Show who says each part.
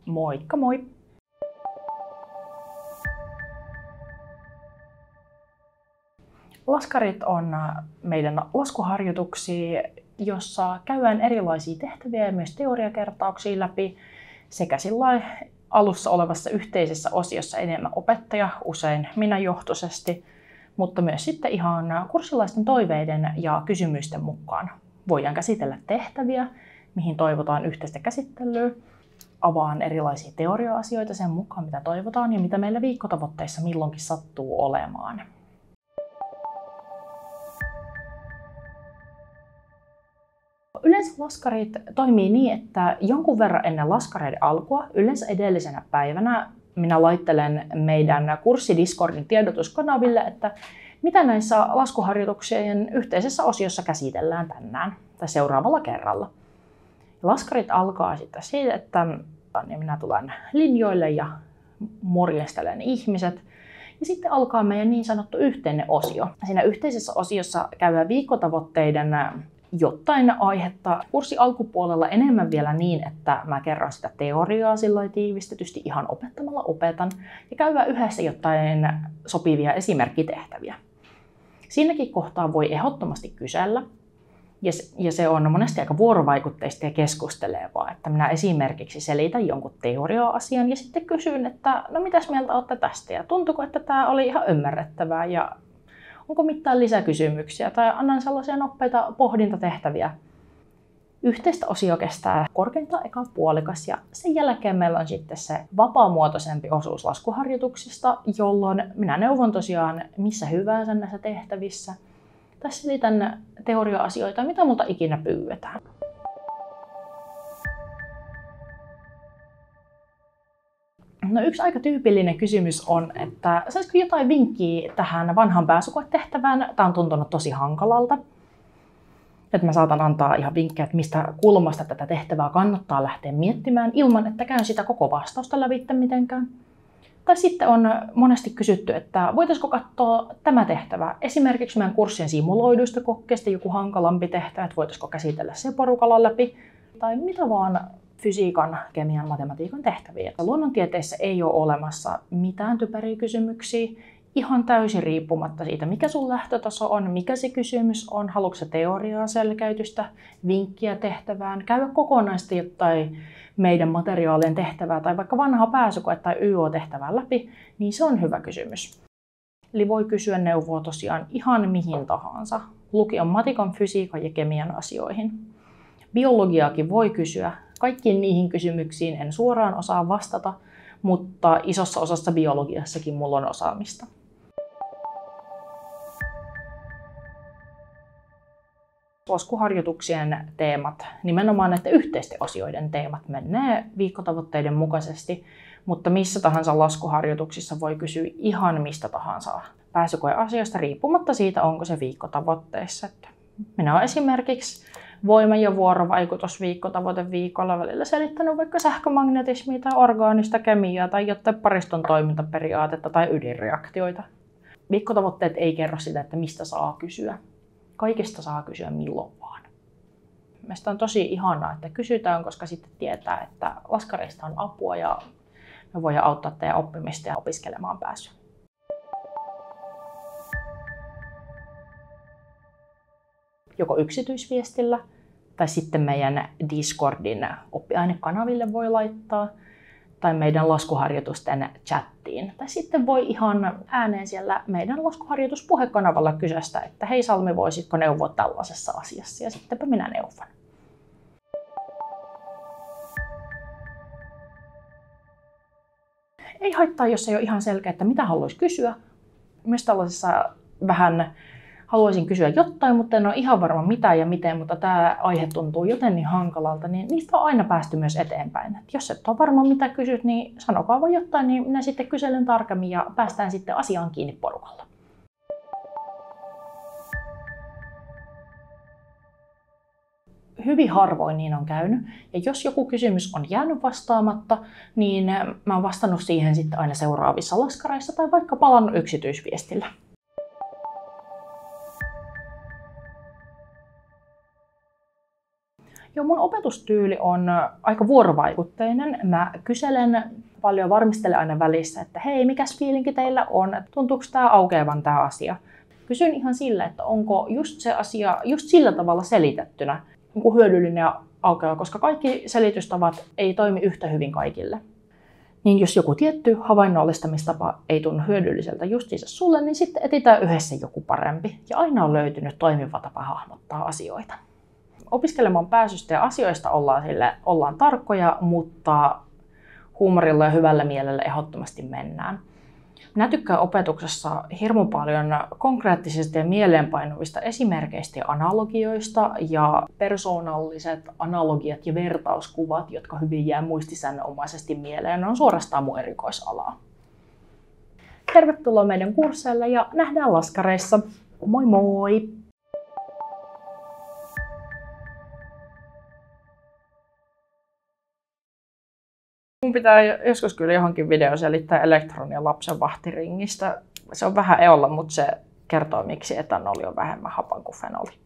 Speaker 1: Moikka moi! Laskarit on meidän laskuharjoituksia, jossa käydään erilaisia tehtäviä ja myös teoriakertauksia läpi sekä sillä alussa olevassa yhteisessä osiossa enemmän opettaja, usein minä johtoisesti, mutta myös sitten ihan kurssilaisten toiveiden ja kysymysten mukaan. Voidaan käsitellä tehtäviä, mihin toivotaan yhteistä käsittelyä, avaan erilaisia teoria-asioita sen mukaan, mitä toivotaan ja mitä meillä viikkotavoitteissa milloinkin sattuu olemaan. Yleensä laskarit toimii niin, että jonkun verran ennen laskareiden alkua, yleensä edellisenä päivänä, minä laittelen meidän kurssidiscordin tiedotuskanaville, että mitä näissä laskuharjoituksien yhteisessä osiossa käsitellään tänään tai seuraavalla kerralla. Laskarit alkaa sitten siitä, että minä tulen linjoille ja morjestelen ihmiset. Ja sitten alkaa meidän niin sanottu yhteinen osio. Siinä yhteisessä osiossa käydään viikkotavoitteiden jotain aihetta. Kurssi alkupuolella enemmän vielä niin, että mä kerron sitä teoriaa sillä tiivistetysti ihan opettamalla opetan ja käydään yhdessä jotain sopivia esimerkkitehtäviä. Siinäkin kohtaa voi ehdottomasti kysellä. Ja se on monesti aika vuorovaikutteista ja keskustelevaa, että minä esimerkiksi selitän jonkun teoria-asian ja sitten kysyn, että no mitäs mieltä olette tästä ja tuntuuko, että tämä oli ihan ymmärrettävää ja onko mitään lisäkysymyksiä tai annan sellaisia nopeita pohdintatehtäviä. Yhteistä osio kestää korkeintaan eka puolikas ja sen jälkeen meillä on sitten se vapaamuotoisempi osuus laskuharjoituksista, jolloin minä neuvon tosiaan missä hyvänsä näissä tehtävissä. Tai selitän teoria-asioita, mitä multa ikinä pyydetään. No, yksi aika tyypillinen kysymys on, että saisiko jotain vinkkiä tähän vanhaan pääsykoetehtävään? Tämä on tuntunut tosi hankalalta. Että mä saatan antaa ihan vinkkejä, että mistä kulmasta tätä tehtävää kannattaa lähteä miettimään ilman, että käyn sitä koko vastausta lävitse mitenkään. Tai sitten on monesti kysytty, että voitaisiko katsoa tämä tehtävä esimerkiksi meidän kurssien simuloiduista kokeista joku hankalampi tehtävä, että voitaisiko käsitellä se porukalla läpi, tai mitä vaan fysiikan, kemian, matematiikan tehtäviä. Luonnontieteissä ei ole olemassa mitään typeriä kysymyksiä, ihan täysin riippumatta siitä, mikä sun lähtötaso on, mikä se kysymys on, haluatko sä teoriaa, selkeytystä, vinkkiä tehtävään, käydä kokonaisesti jotain meidän materiaalien tehtävää tai vaikka vanhaa pääsykoe tai YO-tehtävää läpi, niin se on hyvä kysymys. Eli voi kysyä neuvoa tosiaan ihan mihin tahansa, lukion matikan, fysiikan ja kemian asioihin. Biologiaakin voi kysyä. Kaikkiin niihin kysymyksiin en suoraan osaa vastata, mutta isossa osassa biologiassakin mulla on osaamista. Laskuharjoituksien teemat, nimenomaan näiden yhteisten osioiden teemat, menee viikkotavoitteiden mukaisesti, mutta missä tahansa laskuharjoituksissa voi kysyä ihan mistä tahansa pääsykoeasiasta riippumatta siitä, onko se viikkotavoitteissa. Minä olen esimerkiksi voima- ja vuorovaikutus viikkotavoiteviikolla välillä selittänyt vaikka sähkömagnetismia tai orgaanista kemiaa tai jotain pariston toimintaperiaatetta tai ydinreaktioita. Viikkotavoitteet ei kerro sitä, että mistä saa kysyä. Kaikesta saa kysyä milloin vaan. Mielestäni on tosi ihanaa, että kysytään, koska sitten tietää, että laskareista on apua ja me voidaan auttaa teidän oppimista ja opiskelemaan pääsyä. Joko yksityisviestillä tai sitten meidän Discordin oppiainekanaville voi laittaa tai meidän laskuharjoitusten chattiin. Tai sitten voi ihan ääneen siellä meidän laskuharjoituspuhekanavalla kysästä, että hei Salmi, voisitko neuvoa tällaisessa asiassa? Ja sittenpä minä neuvon. Ei haittaa, jos ei ole ihan selkeä, että mitä haluaisi kysyä. Myös tällaisessa vähän haluaisin kysyä jotain, mutta en ole ihan varma mitä ja miten, mutta tämä aihe tuntuu joten niin hankalalta, niin niistä on aina päästy myös eteenpäin. Et jos et ole varma mitä kysyt, niin sanokaa vaan jotain, niin minä sitten kyselen tarkemmin ja päästään sitten asiaan kiinni porukalla. Hyvin harvoin niin on käynyt. Ja jos joku kysymys on jäänyt vastaamatta, niin mä oon vastannut siihen sitten aina seuraavissa laskareissa tai vaikka palannut yksityisviestillä. Joo, mun opetustyyli on aika vuorovaikutteinen. Mä kyselen paljon, varmistelen aina välissä, että hei, mikäs fiilinki teillä on? Tuntuuko tää aukeavan tää asia? Kysyn ihan sillä, että onko just se asia just sillä tavalla selitettynä hyödyllinen ja aukeava, koska kaikki selitystavat ei toimi yhtä hyvin kaikille. Niin jos joku tietty havainnollistamistapa ei tunnu hyödylliseltä justiinsa sulle, niin sitten etsitään yhdessä joku parempi. Ja aina on löytynyt toimiva tapa hahmottaa asioita. Opiskelemaan pääsystä ja asioista ollaan tarkkoja, mutta huumorilla ja hyvällä mielellä ehdottomasti mennään. Minä tykkään opetuksessa hirmu paljon konkreettisista ja mieleenpainuvista esimerkkeistä ja analogioista ja persoonalliset analogiat ja vertauskuvat, jotka hyvin jää muistisäännönomaisesti mieleen. Ne on suorastaan mun erikoisalaa. Tervetuloa meidän kursseille ja nähdään laskareissa. Moi moi! Mun pitää joskus kyllä johonkin video selittää elektronia lapsen vahtiringistä. Se on vähän eolla, mutta se kertoo, miksi etanoli on vähemmän hapan kuin fenoli.